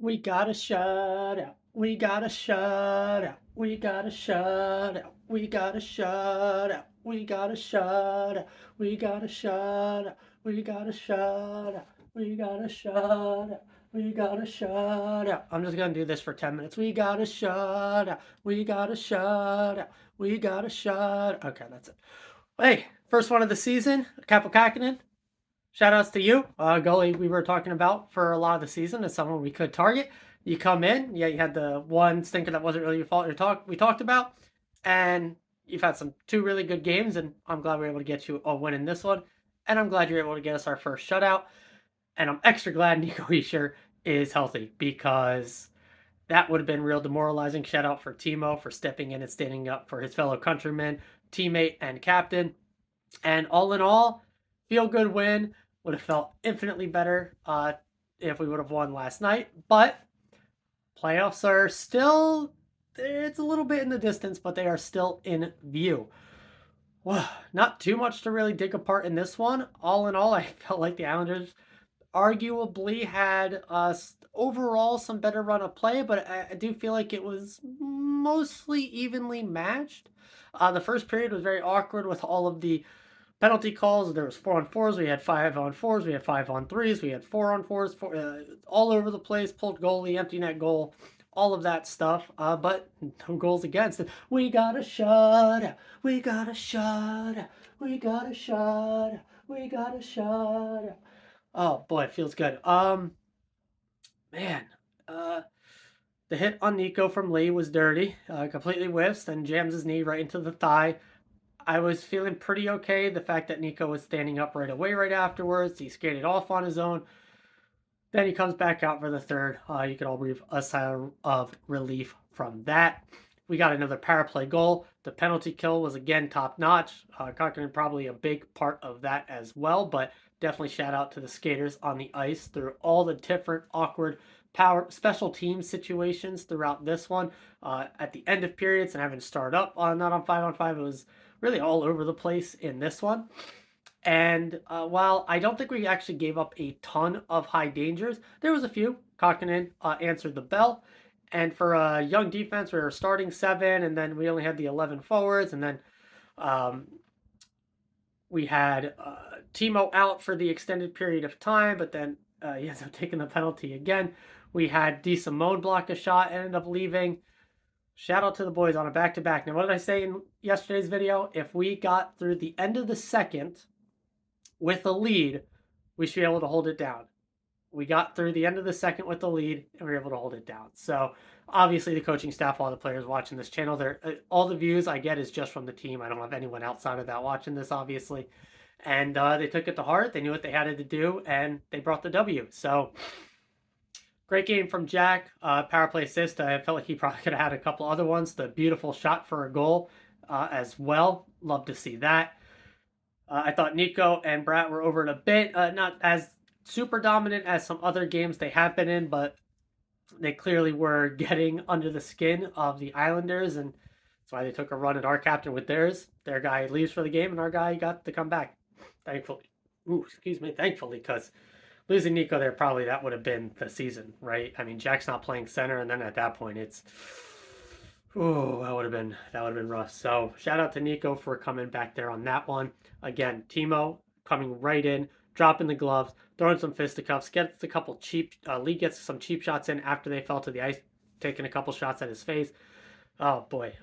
We got a shutout. We got a shutout. We got a shutout. We got a shutout. We got a shutout. We got a shutout. We got a shutout. We got a shutout. We got a shutout. I'm just gonna do this for 10 minutes. We got a shutout. We got a shutout. We got a shutout. Okay, that's it. Hey, first one of the season. Capo Shout outs to you, goalie we were talking about for a lot of the season as someone we could target. You come in, yeah, you had the one stinker that wasn't really your fault. We talked about, and you've had two really good games, and I'm glad we were able to get you a win in this one, and I'm glad you're able to get us our first shutout, and I'm extra glad Nico Hischier is healthy because that would have been real demoralizing. Shout out for Timo for stepping in and standing up for his fellow countryman, teammate, and captain. And all in all, feel good win. Would have felt infinitely better if we would have won last night. But playoffs are still, it's a little bit in the distance, but they are still in view. Well, not too much to really dig apart in this one. All in all, I felt like the Islanders arguably had overall some better run of play, but I do feel like it was mostly evenly matched. The first period was very awkward with all of the penalty calls. There was 4-on-4s. We had 5-on-4s. We had 5-on-3s. We had 4-on-4s. All over the place. Pulled goalie, empty net goal, all of that stuff. But no goals against. We got a shutout. We got a shutout. We got a shutout. We got a shutout. Oh boy, it feels good. Man, uh, the hit on Nico from Lee was dirty. Completely whiffs and jams his knee right into the thigh. I was feeling pretty okay. The fact that Nico was standing up right away right afterwards. He skated off on his own. Then he comes back out for the third. You could all breathe a sigh of relief from that. We got another power play goal. The penalty kill was again top notch. Kokkonen probably a big part of that as well, but definitely shout out to the skaters on the ice through all the different awkward power special team situations throughout this one. At the end of periods and having to start up on not on 5-on-5, it was really all over the place in this one. And while I don't think we actually gave up a ton of high dangers, there was a few. Kokkonen answered the bell. And for a young defense, we were starting 7, and then we only had the 11 forwards. And then um, we had Timo out for the extended period of time, but then he ends up taking the penalty again. We had D. Simone block a shot, ended up leaving. Shout out to the boys on a back-to-back. Now, what did I say in yesterday's video? If we got through the end of the second with a lead, we should be able to hold it down. We got through the end of the second with the lead, and we were able to hold it down. So, obviously, the coaching staff, all the players watching this channel, all the views I get is just from the team. I don't have anyone outside of that watching this, obviously. And they took it to heart. They knew what they had to do, and they brought the W. So, great game from Jack. Power play assist. I felt like he probably could have had a couple other ones. The beautiful shot for a goal as well. Love to see that. I thought Nico and Brat were over it a bit. Not as super dominant as some other games they have been in, but they clearly were getting under the skin of the Islanders, and that's why they took a run at our captain with theirs. Their guy leaves for the game, and our guy got to come back. Thankfully. Thankfully, because losing Nico there, probably that would have been the season, right? I mean, Jack's not playing center, and then at that point, it's that would have been rough. So shout out to Nico for coming back there on that one. Again, Timo coming right in, dropping the gloves, throwing some fisticuffs, gets a couple cheap. Lee gets some cheap shots in after they fell to the ice, taking a couple shots at his face. Oh boy,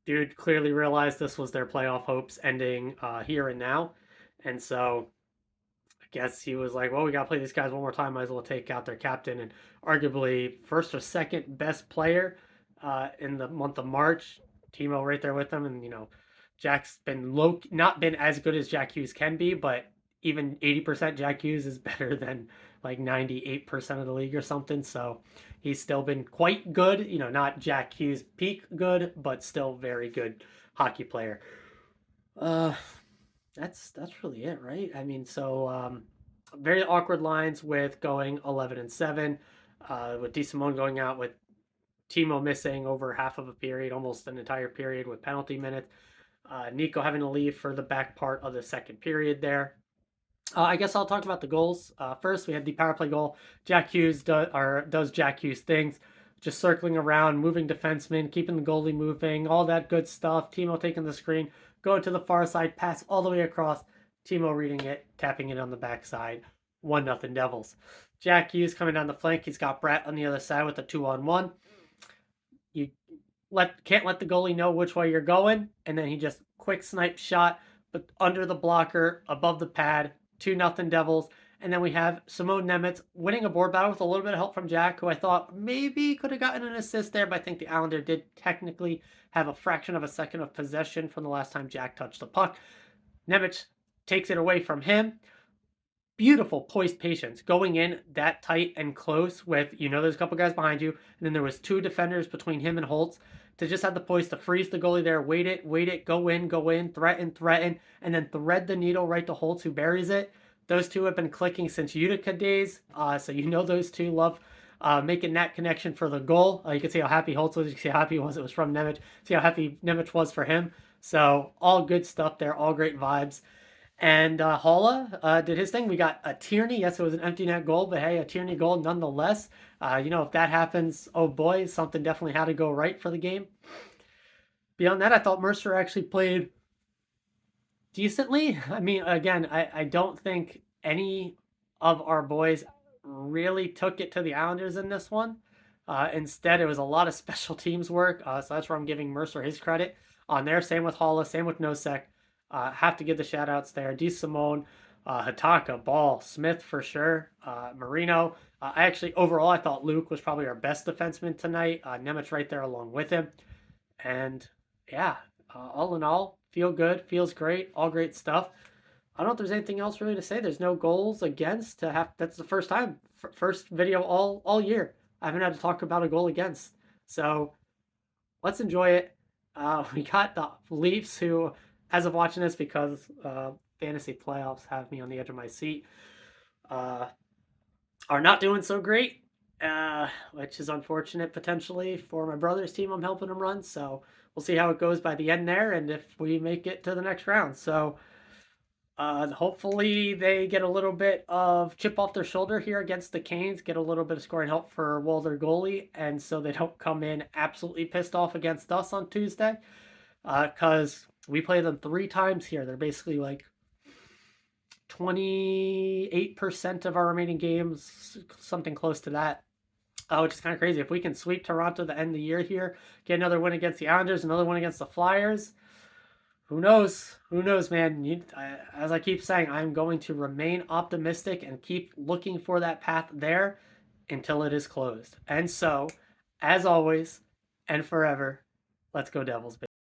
dude clearly realized this was their playoff hopes ending here and now, and so I guess he was like, well, we got to play these guys one more time. Might as well take out their captain and arguably first or second best player in the month of March. Timo right there with them, and Jack's been not been as good as Jack Hughes can be, but even 80% Jack Hughes is better than like 98% of the league or something. So he's still been quite good. Not Jack Hughes peak good, but still very good hockey player. That's really it, right? I mean, so very awkward lines with going 11-7, with DeSimone going out, with Timo missing over half of a period, almost an entire period with penalty minutes. Nico having to leave for the back part of the second period there. I guess I'll talk about the goals. First, we had the power play goal. Jack Hughes does Jack Hughes things, just circling around, moving defensemen, keeping the goalie moving, all that good stuff. Timo taking the screen, going to the far side, pass all the way across. Timo reading it, tapping it on the backside. 1-0 Devils. Jack Hughes coming down the flank. He's got Brett on the other side with a 2-on-1. You can't let the goalie know which way you're going, and then he just quick snipe shot, but under the blocker, above the pad, 2-0 Devils. And then we have Simone Nemeth winning a board battle with a little bit of help from Jack, who I thought maybe could have gotten an assist there, but I think the Islander did technically have a fraction of a second of possession from the last time Jack touched the puck. Nemeth takes it away from him. Beautiful poised patience, going in that tight and close with, there's a couple guys behind you, and then there was two defenders between him and Holtz, to just have the poise to freeze the goalie there, wait it, go in, threaten, and then thread the needle right to Holtz, who buries it. Those two have been clicking since Utica days, so those two love making that connection for the goal. You can see how happy Holtz was, you can see how happy he was it was from Nemeth, see how happy Nemeth was for him. So all good stuff there, all great vibes. And Halla did his thing. We got a Tierney. Yes, it was an empty net goal, but hey, a Tierney goal nonetheless. If that happens, oh boy, something definitely had to go right for the game. Beyond that, I thought Mercer actually played decently. I mean, again, I don't think any of our boys really took it to the Islanders in this one. Instead, it was a lot of special teams work. So that's where I'm giving Mercer his credit on there. Same with Halla, same with Nosek. Have to give the shout outs there. D. Simone, Hataka, Ball, Smith for sure, Marino. Overall, I thought Luke was probably our best defenseman tonight. Nemeth right there along with him. And yeah, all in all, feel good, feels great, all great stuff. I don't know if there's anything else really to say. There's no goals against to have. That's the first time, first video all year. I haven't had to talk about a goal against. So let's enjoy it. We got the Leafs, who, as of watching this, because fantasy playoffs have me on the edge of my seat, are not doing so great, which is unfortunate potentially for my brother's team. I'm helping him run, so we'll see how it goes by the end there, and if we make it to the next round. So hopefully they get a little bit of chip off their shoulder here against the Canes, get a little bit of scoring help for Walter goalie, and so they don't come in absolutely pissed off against us on Tuesday, because we play them 3 times here. They're basically like 28% of our remaining games, something close to that, which is kind of crazy. If we can sweep Toronto the end of the year here, get another win against the Islanders, another win against the Flyers, who knows? Who knows, man? As I keep saying, I'm going to remain optimistic and keep looking for that path there until it is closed. And so, as always and forever, let's go Devils, baby.